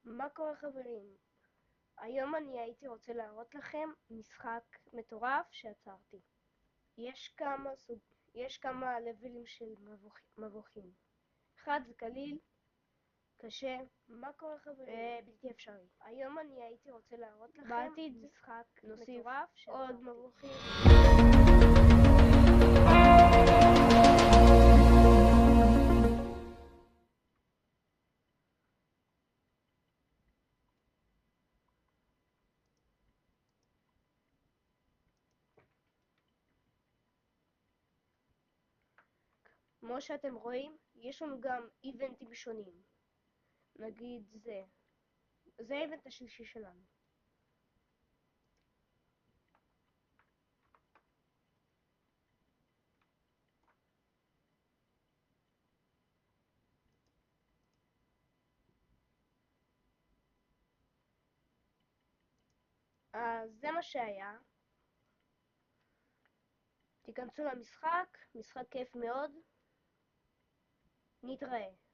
מה קורה חברים? היום אני הייתי רוצה להראות לכם משחק מטורף שעצרתי. יש כמה לבלים של מבוכים. אחד זה קליל, קשה, מה קורה חברים? בלתי אפשרי. היום אני הייתי רוצה להראות לכם משחק מטורף שעצרתי. עוד מבוכים. כמו שאתם רואים, יש לנו גם איבנטים שונים. נגיד זה האיבנט השלישי שלנו. אז זה מה שהיה. תיכנסו למשחק, משחק כיף מאוד. נתראה.